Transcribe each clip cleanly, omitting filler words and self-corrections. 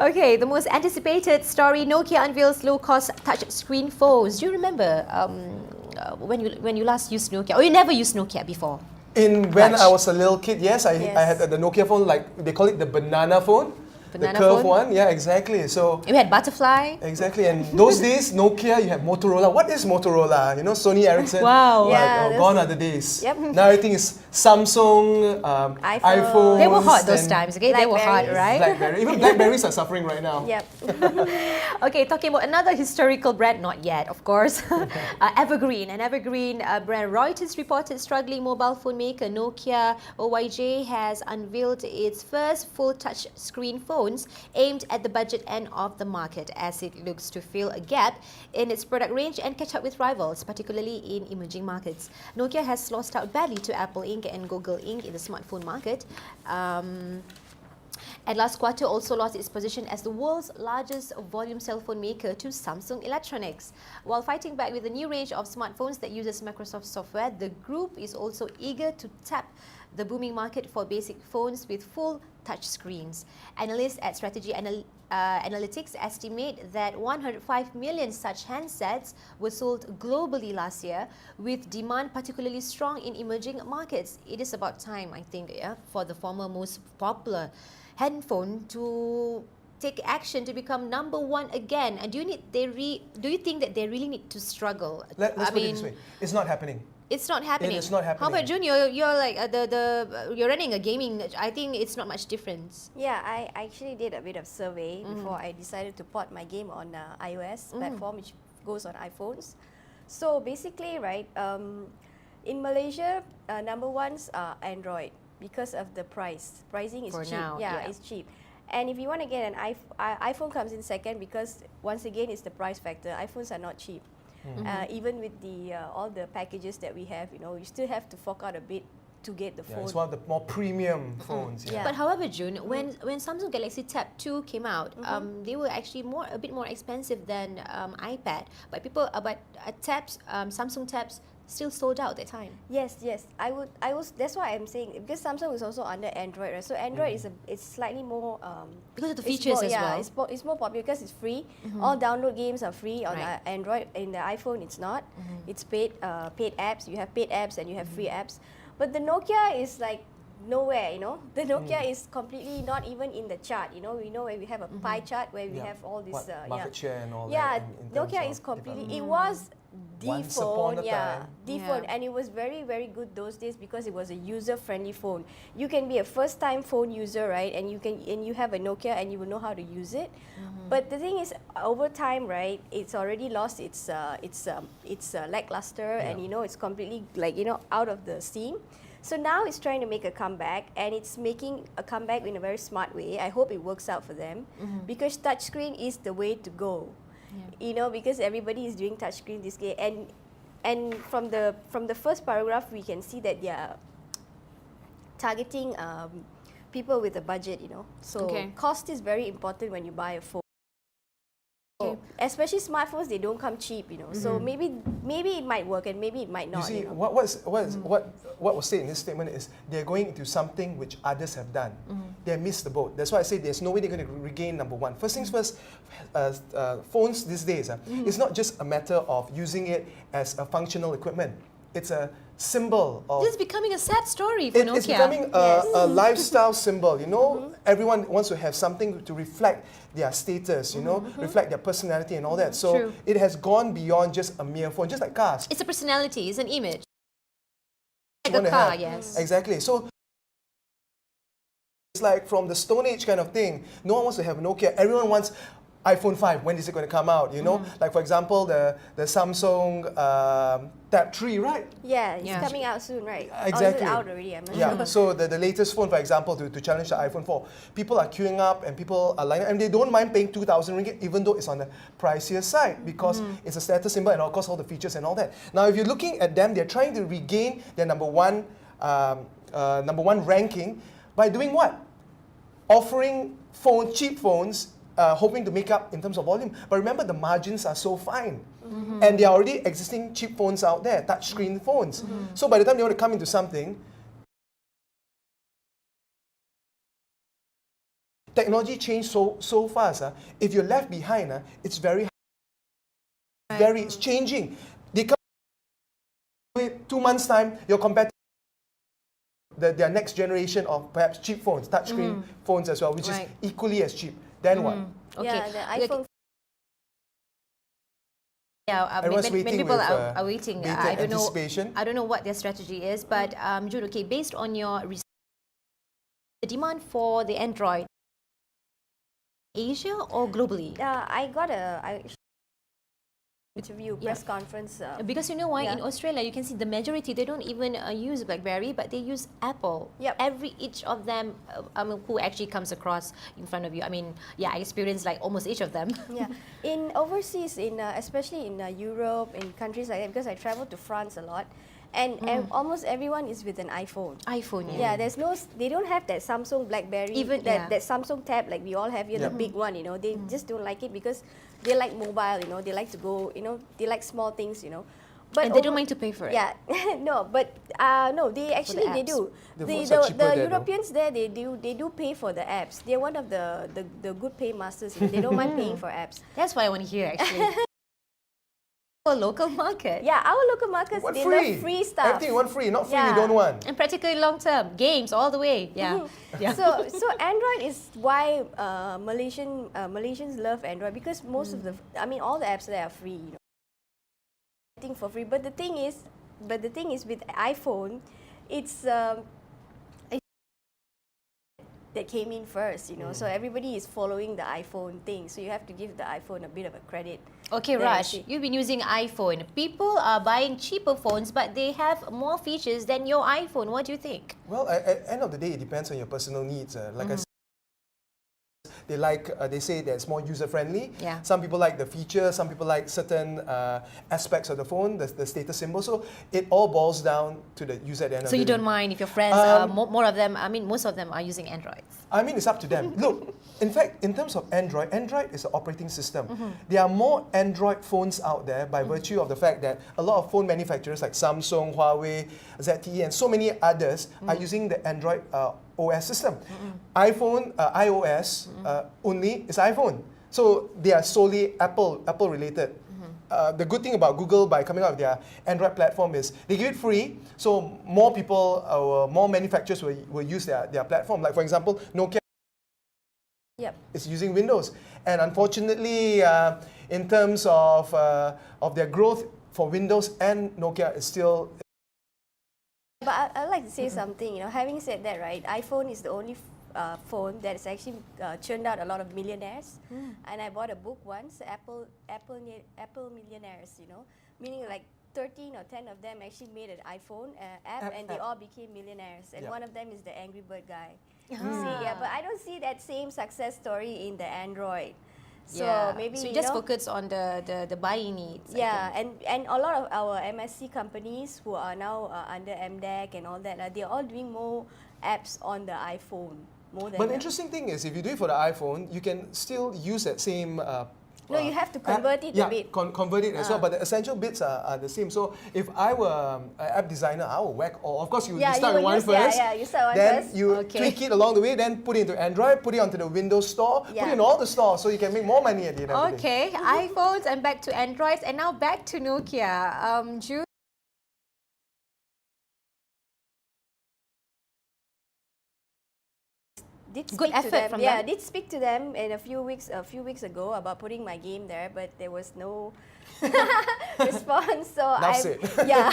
Okay, the most anticipated story: Nokia unveils low-cost touch-screen phones. Do you remember when you last used Nokia, or you never used Nokia before? When I was a little kid, yes, I had the Nokia phone, like they call it the banana phone. Banana the curved phone? one, yeah, exactly. So You had butterfly. exactly, and those days Nokia, you have Motorola. What is Motorola? You know, Sony Ericsson. Wow. Yeah, gone are the days. Yep. Now everything is Samsung, iPhone. They were hot those times, okay? They were hot, Blackberries. right? BlackBerry. Even Blackberries are suffering right now. Yep. Okay, talking about another historical brand, not yet, of course. Evergreen, an Evergreen brand. Reuters reported struggling mobile phone maker Nokia OYJ has unveiled its first full touch screen phones aimed at the budget end of the market, as it looks to fill a gap in its product range and catch up with rivals, particularly in emerging markets. Nokia has lost out badly to Apple Inc. and Google Inc. in the smartphone market. And last quarter also lost its position as the world's largest volume cell phone maker to Samsung Electronics. While fighting back with a new range of smartphones that uses Microsoft software, the group is also eager to tap the booming market for basic phones with full touch screens. Analysts at Strategy Analytics estimate that 105 million such handsets were sold globally last year, with demand particularly strong in emerging markets. It is about time, I think, for the former most popular handphone to take action to become number one again. And do you think that they really need to struggle? Let's put it this way: it's not happening. It's not happening. It is not happening. How about Junior? You're like you're running a gaming. I think it's not much difference. Yeah, I actually did a bit of survey before I decided to port my game on iOS platform, which goes on iPhones. So basically, right, in Malaysia, number ones are Android because of the price. Pricing is For cheap. now, Yeah, yeah. it's cheap. And if you want to get an iPhone comes in second because once again it's the price factor. iPhones are not cheap. Even with the all the packages that we have, you know, you still have to fork out a bit to get the Yeah, phone. it's one of the more premium phones. Yeah. But however, June, when Samsung Galaxy Tab 2 came out, they were actually a bit more expensive than iPad. But tabs, Samsung tabs still sold out at that time. Yes, yes. That's why I'm saying, because Samsung is also under Android, right? So Android it's slightly more Because of the it's features more, as yeah, well. it's more popular because it's free. All download games are free on Right. Android. In the iPhone, it's not. It's paid apps. You have paid apps and you have free apps. But the Nokia is like nowhere, you know. The Nokia is completely not even in the chart. You know, we know where we have a pie chart where we Yeah. have all this Market share and all yeah, that. in terms Nokia of is completely. development. It was the Once upon phone, a time. the Yeah. phone, and it was very, very good those days because it was a user-friendly phone. You can be a first-time phone user, right? And you have a Nokia and you will know how to use it. But the thing is, over time, right? It's already lost its lackluster, and Yeah. you know it's completely out of the steam. So now it's trying to make a comeback, and it's making a comeback in a very smart way. I hope it works out for them because touchscreen is the way to go. You know, because everybody is doing touchscreen this day, and from the first paragraph we can see that they are targeting people with a budget. You know, so cost is very important when you buy a phone. Especially smartphones, they don't come cheap, you know. So maybe it might work and maybe it might not. You see, you know? what was said in this statement is they're going into something which others have done. They missed the boat. That's why I say there's no way they're going to regain number one. First things first, phones these days, it's not just a matter of using it as a functional equipment. It's a symbol of... This is becoming a sad story for Nokia. It's becoming a lifestyle symbol, you know. Everyone wants to have something to reflect their status, you know, reflect their personality and all that. So True. it has gone beyond just a mere phone, just like cars. It's a personality, it's an image. Like Want a to car, have. yes. Exactly. So it's like from the Stone Age kind of thing. No one wants to have Nokia. Everyone wants iPhone 5. When is it going to come out? You know, like for example, the Samsung Tab 3, right? Yeah, it's Yeah. coming out soon, right? Exactly. Or is it out already? I'm not Yeah, sure. so the latest phone, for example, to challenge the iPhone 4, people are queuing up and people are lining up, and they don't mind paying 2,000 ringgit, even though it's on the pricier side, because it's a status symbol and of course all the features and all that. Now, if you're looking at them, they're trying to regain their number one ranking by doing what? Offering cheap phones, hoping to make up in terms of volume. But remember, the margins are so fine. And there are already existing cheap phones out there, touchscreen phones. So by the time they want to come into something, technology changed so fast. If you're left behind, it's it's changing. They come 2 months time, you're compared to their next generation of perhaps cheap phones, touchscreen phones as well, which is equally as cheap. Then what? Okay. Yeah, the iPhone. Yeah, Everyone's many waiting people with, are waiting. bated I don't know. anticipation. I don't know what their strategy is, but June. Okay, based on your research, the demand for the Android, Asia or globally? I got a interview, press conference. Because you know why, Yeah. in Australia, you can see the majority, they don't even use BlackBerry, but they use Apple. Yep. Each of them, who actually comes across in front of you. I mean, yeah, I experienced like almost each of them. Yeah, in overseas, especially in Europe, in countries like that, because I traveled to France a lot, and almost everyone is with an iPhone. iPhone, Yeah, they don't have that Samsung BlackBerry, Even- that Samsung Tab like we all have here, the big one, They just don't like it because they like mobile, They like to go, they like small things, But And they don't mind to pay for it. Yeah, no, but no, they actually they apps. do. The phones are cheaper there, though. Europeans there, they do pay for the apps. They're one of the good pay masters. They don't mind paying for apps. That's what I want to hear, actually. For local market. Yeah, our local markets, What they free? love free stuff. Everything you want free, not free Yeah. we don't want. And practically long term. Games all the way. Yeah. Yeah. So Android is why Malaysians love Android, because most of all the apps there are free. Thing for free, but the thing is with iPhone, it's that came in first, So everybody is following the iPhone thing. So you have to give the iPhone a bit of a credit. Okay, There, Raj, see. you've been using iPhone. People are buying cheaper phones, but they have more features than your iPhone. What do you think? Well, at end of the day, it depends on your personal needs. Like I said, they say that it's more user-friendly. Yeah. Some people like the feature, some people like certain aspects of the phone, the status symbol. So it all boils down to the user at the end of So the you day. don't mind if your friends, more of them, most of them are using Androids. I mean, it's up to them. Look, in fact, in terms of Android is an operating system. There are more Android phones out there by virtue of the fact that a lot of phone manufacturers like Samsung, Huawei, ZTE, and so many others are using the Android OS system. iPhone, iOS only is iPhone. So they are solely Apple related. The good thing about Google by coming out with their Android platform is they give it free, so more people, more manufacturers will use their platform. Like for example, Nokia is using Windows, and unfortunately, in terms of their growth for Windows and Nokia is still. But I'd like to say something, having said that, right, iPhone is the only phone that has actually churned out a lot of millionaires. And I bought a book once, Apple Millionaires, meaning like 13 or 10 of them actually made an iPhone app, and they all became millionaires. And one of them is the Angry Bird guy. You see, yeah, but I don't see that same success story in the Android. So maybe so you just focus on the buying needs. Yeah, and a lot of our MSC companies who are now under MDEC and all that, they're all doing more apps on the iPhone. More than But the interesting thing is, if you do it for the iPhone, you can still use that same. No, you have to convert it a bit. Convert it as well, but the essential bits are the same. So if I were an app designer, I would whack all. Of course, you start with one first. Yeah, you start one then first. you tweak it along the way, then put it into Android, put it onto the Windows Store, put it in all the stores, so you can make more money at the end of the day. Okay, iPhones and back to Androids, and now back to Nokia. June. Did Good speak to effort them. from Yeah, them. did speak to them in a few weeks ago about putting my game there, but there was no response. So That's it. Yeah,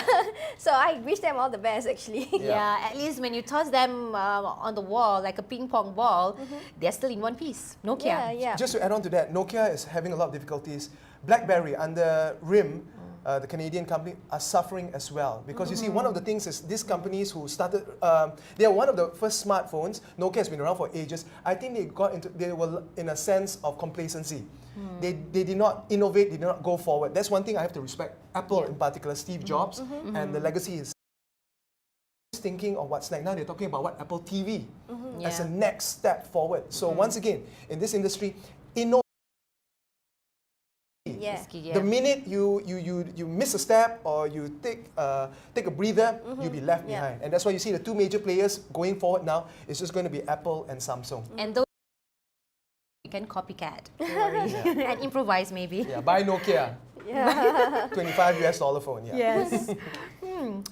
so I wish them all the best actually. Yeah, at least when you toss them on the wall like a ping pong ball, they're still in one piece. Nokia. Yeah. Just to add on to that, Nokia is having a lot of difficulties. BlackBerry under RIM, the Canadian company, are suffering as well. Because you see, one of the things is these companies who started, they are one of the first smartphones. Nokia has been around for ages. I think they were in a sense of complacency. They did not innovate, they did not go forward. That's one thing I have to respect Apple in particular, Steve Jobs, and the legacy is thinking of what's next. Now they're talking about what Apple TV as a next step forward. So once again, in this industry, innovate. Yeah. The minute you miss a step or you take a breather, you'll be left behind. And that's why you see the two major players going forward now is just going to be Apple and Samsung. And those You can copycat. Don't worry. And improvise maybe. Yeah, buy Nokia. Yeah. $25 phone. Yeah. Yes.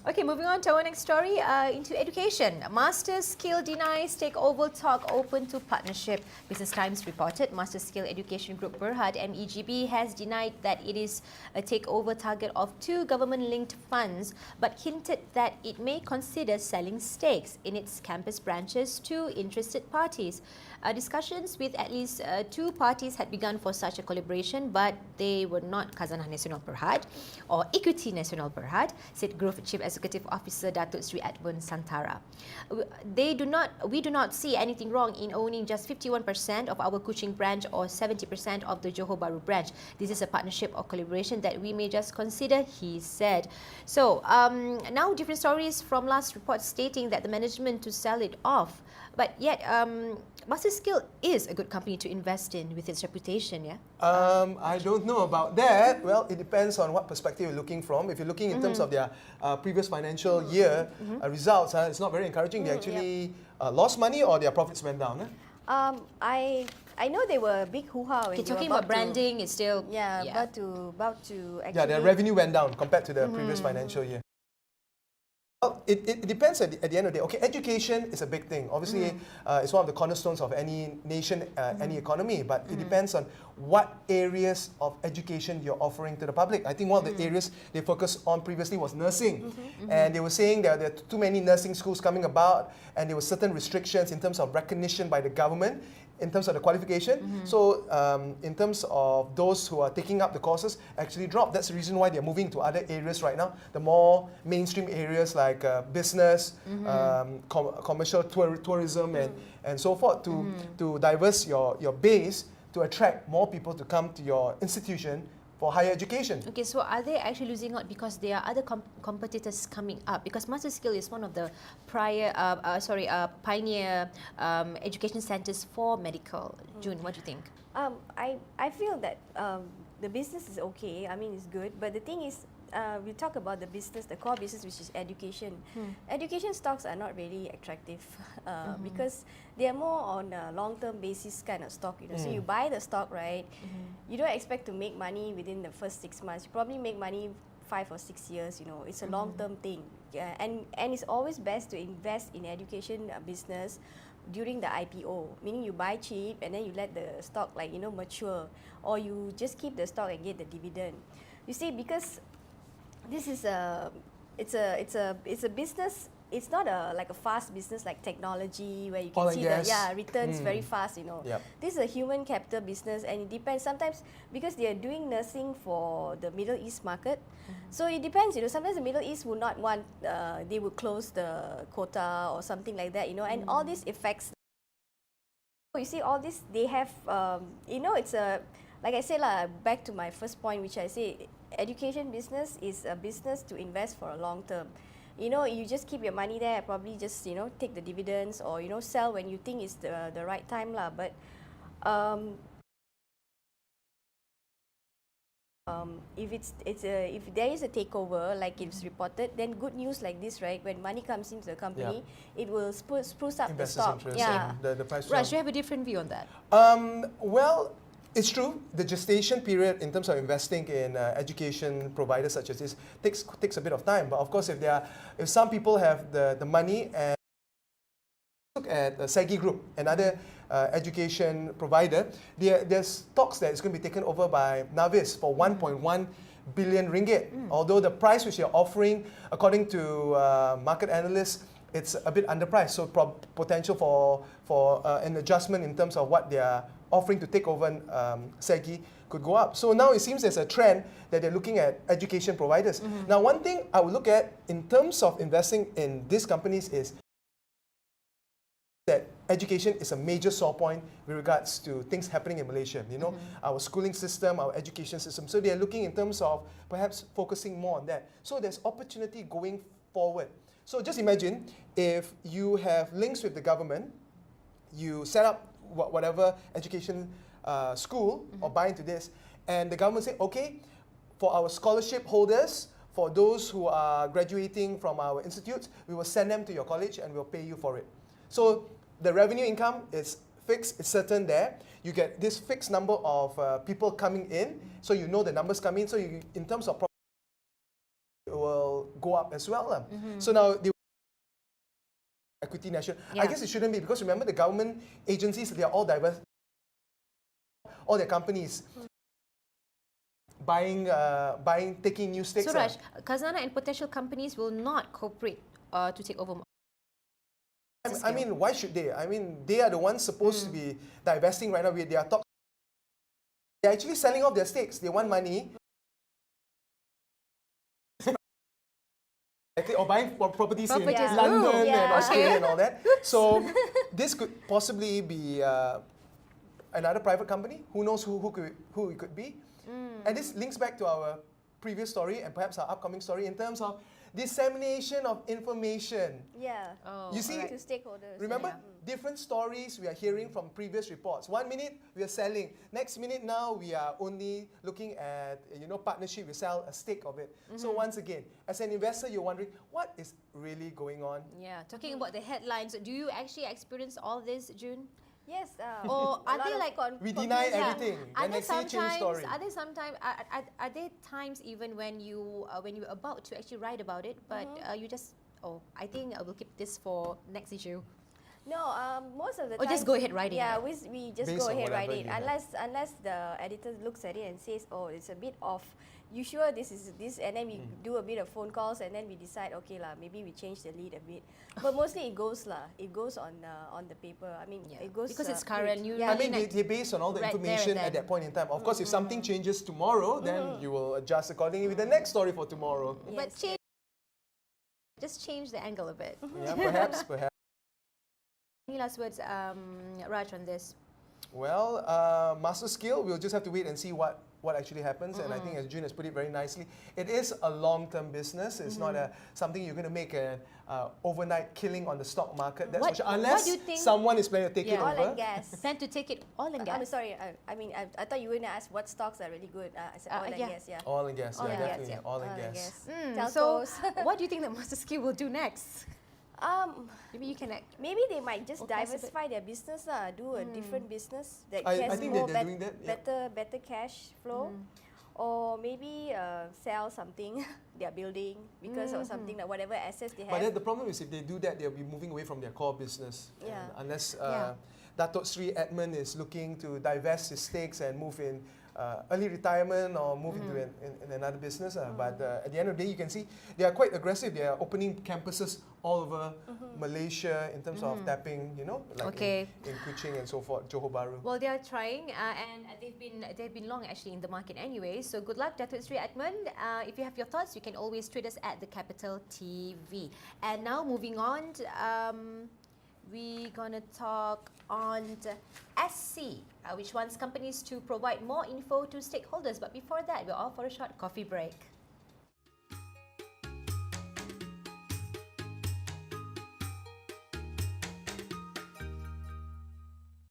Okay, moving on to our next story, into education. Master Skill denies takeover talk open to partnership. Business Times reported Master Skill Education Group Berhad MEGB has denied that it is a takeover target of 2 government-linked funds, but hinted that it may consider selling stakes in its campus branches to interested parties. Discussions with at least 2 parties had begun for such a collaboration, but they were not Khazanah Nasional Berhad or Equity Nasional Berhad, said Group Chief Executive Officer Datuk Sri Edwin Santara. We do not see anything wrong in owning just 51% of our Kuching branch or 70% of the Johor Bahru branch. This is a partnership or collaboration that we may just consider, he said. So now different stories from last report stating that the management to sell it off, but yet Master Skill is a good company to invest in with its reputation, yeah? I don't know about that. Well, it depends on what perspective you're looking from. If you're looking in terms of their previous financial year results, it's not very encouraging. They actually lost money or their profits went down. I know they were a big hoo-ha when Okay, they were talking about about branding, it's still... about to actually... Yeah, their revenue went down compared to the previous financial year. Well, it depends at the end of the day. Okay, education is a big thing. Obviously, it's one of the cornerstones of any nation, any economy. But it depends on what areas of education you're offering to the public. I think one of the areas they focused on previously was nursing. And they were saying that there are too many nursing schools coming about, and there were certain restrictions in terms of recognition by the government in terms of the qualification. So in terms of those who are taking up the courses actually dropped. That's the reason why they're moving to other areas right now, the more mainstream areas like business, commercial tourism and so forth to diverse your base to attract more people to come to your institution for higher education. Okay, so are they actually losing out because there are other competitors coming up? Because Master Skill is one of the pioneer education centres for medical. June, what do you think? I feel that the business is okay. I mean, it's good. But the thing is, we talk about the business, the core business, which is education. Education stocks are not really attractive because they are more on a long-term basis kind of stock. You know, so you buy the stock, right? You don't expect to make money within the first 6 months. You probably make money 5 or 6 years. You know, it's a long-term thing. Yeah, and it's always best to invest in education business during the IPO, meaning you buy cheap and then you let the stock mature, or you just keep the stock and get the dividend. You see, because this is it's a business. It's not like a fast business like technology where you can see the returns very fast. You know, this is a human capital business, and it depends. Sometimes because they are doing nursing for the Middle East market, so it depends. You know, sometimes the Middle East would not want. They would close the quota or something like that. You know, and all this affects. You see, all this they have. It's a like I said back to my first point, which I say. Education business is a business to invest for a long term. You know, you just keep your money there, probably just take the dividends or sell when you think it's the right time lah. But if there is a takeover like it's reported, then good news like this, right? When money comes into the company, it will spruce up Investors' the stock. interest Yeah, and the price. Raj, you have a different view on that? Well, it's true. The gestation period in terms of investing in education providers such as this takes a bit of time. But of course, if some people have the money, and look at the SEGI Group, another education provider, there's talks that it's going to be taken over by Navis for 1.1 billion ringgit. Although the price which they're offering, according to market analysts, it's a bit underpriced. So potential for an adjustment in terms of what they are offering to take over SEGI could go up. So now it seems there's a trend that they're looking at education providers. Now, one thing I would look at in terms of investing in these companies is that education is a major sore point with regards to things happening in Malaysia. You know, our schooling system, our education system. So they're looking in terms of perhaps focusing more on that. So there's opportunity going forward. So just imagine if you have links with the government, you set up whatever education school or buy into this, and the government say, okay, for our scholarship holders, for those who are graduating from our institutes, we will send them to your college and we'll pay you for it. So the revenue income is fixed, it's certain there. You get this fixed number of people coming in, so you know the numbers come in. So you, in terms of profit, it will go up as well. So now the equity national, I Yeah. guess it shouldn't be, because remember the government agencies, they are all diverse, all their companies taking new stakes. So Raj, Khazanah and potential companies will not cooperate to take over. I mean, why should they? I mean, they are the ones supposed to be divesting right now. They are they're actually selling off their stakes. They want money. Or buying properties in Properties. London Yeah. and Australia and all that. So this could possibly be another private company. Who knows who it could be? And this links back to our previous story and perhaps our upcoming story in terms of dissemination of information. Yeah. Oh, You see, To stakeholders. remember, Yeah. different stories we are hearing from previous reports. 1 minute we are selling, next minute now we are only looking at partnership. We sell a stake of it. So once again, as an investor, you're wondering what is really going on. Yeah, talking about the headlines, do you actually experience all this, June? Yes. Or are a lot they of like We deny confusion. everything. Are The there next day, change story. are there times even when you're about to actually write about it, but you just I think I will keep this for next issue. No, most of the Or time. just go ahead writing Yeah, it. we just Based go on ahead whatever write it. you have. Unless the editor looks at it and says, oh, it's a bit off. You sure this is this? And then we do a bit of phone calls and then we decide, okay lah, maybe we change the lead a bit. But mostly it goes lah. It goes on the paper. I mean, it goes Because it's print. current. You Yeah. I mean, really they're based on all the right there and information then. at that point in time. Of course, if something changes tomorrow, then you will adjust accordingly with the next story for tomorrow. but Yes, just change the angle a bit. Yeah, perhaps. Any last words, Raj, on this? Well, master skill, we'll just have to wait and see what actually happens. And I think, as June has put it very nicely, it is a long-term business. It's not something you're going to make an overnight killing on the stock market. That's What- for sure. what Unless do you think- someone is planning to take it Yeah. Oil over. and gas. Plan to take it all in I'm gas. sorry. I thought you were going to ask what stocks are really good. I said oil and yeah. gas. Yeah. Oil and gas, Oil yeah, and gas, definitely. yeah. Oil and gas. So, Telcos. what do you think the master skill will do next? Maybe you can Maybe they might just Or pass a bit. diversify their business lah. Do a different business that I has think more they're doing that, yeah. better cash flow. Or maybe sell something they're building because of something like whatever assets they have. But then the problem is if they do that, they'll be moving away from their core business. Yeah. And unless Yeah. Datuk Sri Edmund is looking to divest his stakes and move in early retirement or move into in another business. But at the end of the day, you can see they are quite aggressive. They are opening campuses all over Malaysia in terms of tapping, like Okay. in Kuching and so forth, Johor Bahru. Well, they are trying, and they've been long actually in the market anyway. So good luck, Datuk Sri Edmund. If you have your thoughts, you can always tweet us at the Capital TV. And now moving on, we're gonna talk on SC, which wants companies to provide more info to stakeholders. But before that, we're all for a short coffee break.